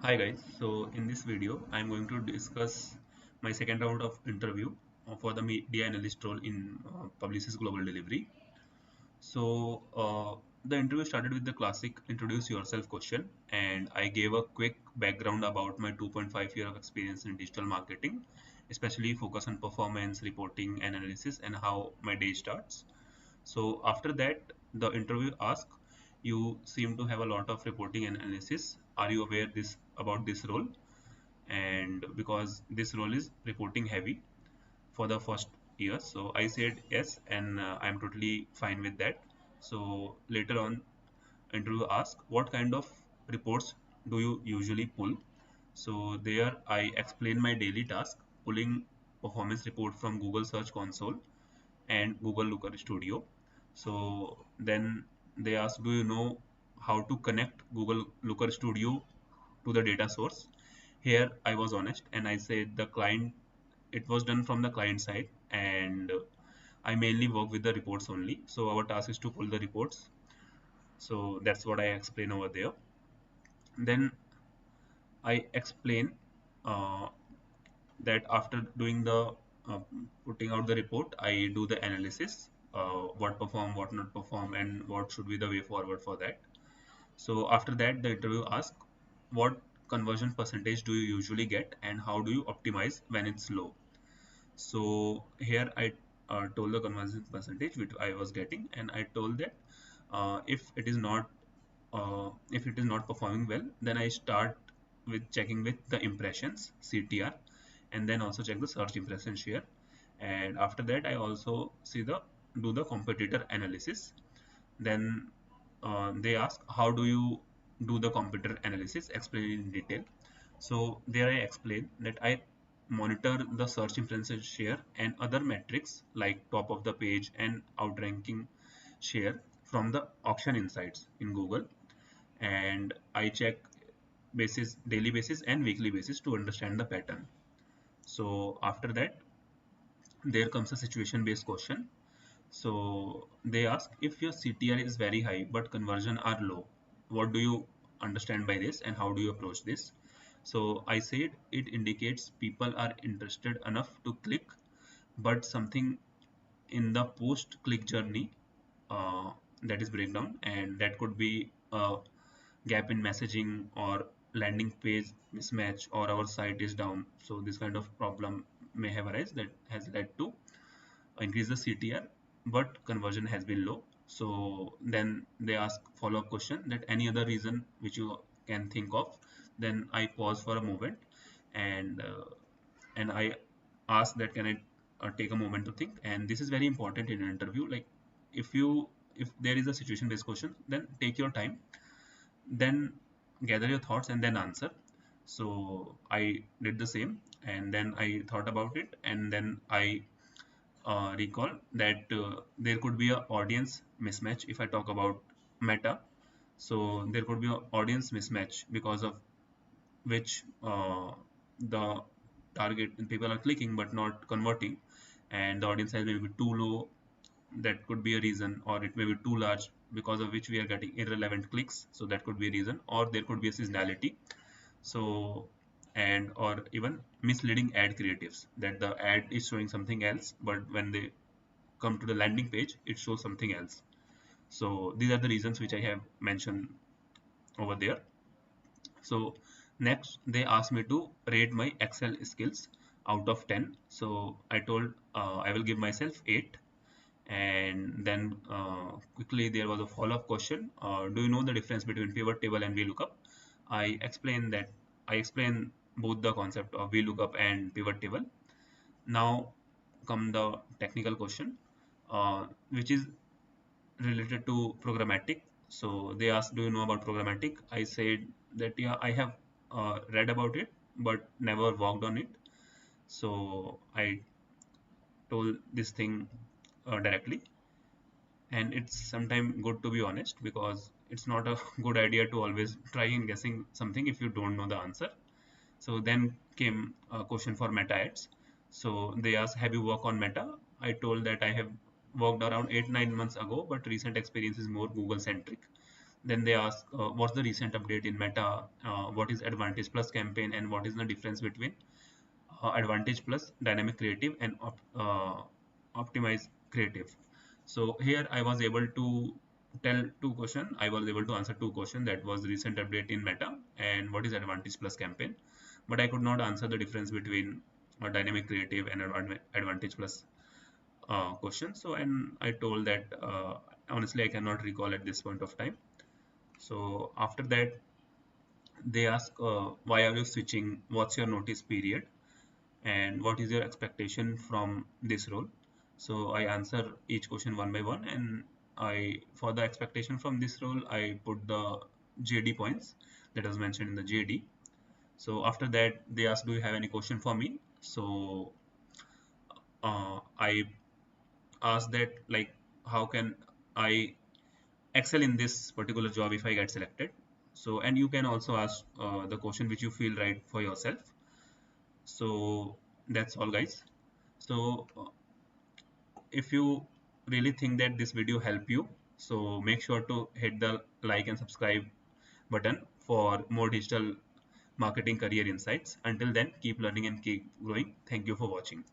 Hi guys, so in this video I'm going to discuss my second round of interview for the media analyst role in Publicis Global Delivery. The interview started with the classic introduce yourself question, and I gave a quick background about my 2.5 year of experience in digital marketing, especially focus on performance, reporting and analysis and how my day starts. So after that, the interview asked, you seem to have a lot of reporting and analysis. Are you aware this about this role? And because this role is reporting heavy for the first year, so I said yes, and I'm totally fine with that. So later on, interview asked, what kind of reports do you usually pull? So there I explain my daily task, pulling performance report from Google Search Console and Google Looker Studio. So then they asked, do you know how to connect Google Looker Studio to the data source? Here I was honest and I said the client, it was done from the client side, and I mainly work with the reports only. So our task is to pull the reports. So that's what I explain over there. Then I explain uh, that after doing the uh, putting out the report, I do the analysis, what perform, what not perform, and what should be the way forward for that. So after that, the interview asks, what conversion percentage do you usually get, and how do you optimize when it's low? So here I told the conversion percentage which I was getting, and I told that if it is not performing well, then I start with checking with the impressions CTR, and then also check the search impression share. And after that, I also do the competitor analysis. Then they ask, how do you do the competitor analysis? Explain in detail. So there I explain that I monitor the search impression share and other metrics like top of the page and outranking share from the auction insights in Google, and I check basis daily basis and weekly basis to understand the pattern. So after that, there comes a situation based question. So they ask, if your CTR is very high but conversion are low, what do you understand by this and how do you approach this? So I said it indicates people are interested enough to click, but something in the post click journey, uh, that is breakdown, and that could be a gap in messaging or landing page mismatch, or our site is down. So this kind of problem may have arisen that has led to increase the CTR, but conversion has been low. So then they ask follow-up question that any other reason which you can think of. Then I pause for a moment, and I ask that can I take a moment to think. And this is very important in an interview. Like if you if there is a situation-based question, then take your time, then gather your thoughts and then answer. So I did the same, and then I thought about it, and then I recall that there could be a audience mismatch if I talk about Meta. So there could be an audience mismatch because of which the target people are clicking but not converting, and the audience size may be too low. That could be a reason, or it may be too large because of which we are getting irrelevant clicks. So that could be a reason, or there could be a seasonality. So and or even misleading ad creatives, that the ad is showing something else, but when they come to the landing page it shows something else. So these are the reasons which I have mentioned over there. So next they asked me to rate my Excel skills out of 10. So I told I will give myself 8. And then quickly there was a follow-up question, do you know the difference between pivot table and VLOOKUP? I explained both the concept of VLOOKUP and pivot table. Now come the technical question, which is related to programmatic. So they asked, do you know about programmatic? I said that yeah, I have read about it, but never worked on it. So I told this thing directly, and it's sometimes good to be honest, because it's not a good idea to always try and guessing something if you don't know the answer. So then came a question for meta ads. So they asked, have you worked on meta? I told that I have worked around 8 9 months ago, but recent experience is more Google centric. Then they ask what's the recent update in Meta, what is Advantage Plus campaign, and what is the difference between Advantage Plus, Dynamic Creative, and Optimize Creative. So here I was able to tell two questions. I was able to answer two questions, that was recent update in Meta and what is Advantage Plus campaign. But I could not answer the difference between Dynamic Creative and Advantage Plus question. So, and I told that honestly I cannot recall at this point of time. So after that they ask why are you switching, what's your notice period, and what is your expectation from this role. So I answer each question one by one, and I, for the expectation from this role, I put the JD points that was mentioned in the JD. So after that they ask, do you have any question for me? So I asked that, like, how can I excel in this particular job if I get selected. So, and you can also ask the question which you feel right for yourself. So that's all, guys. So if you really think that this video helped you, so make sure to hit the like and subscribe button for more digital marketing career insights. Until then, keep learning and keep growing. Thank you for watching.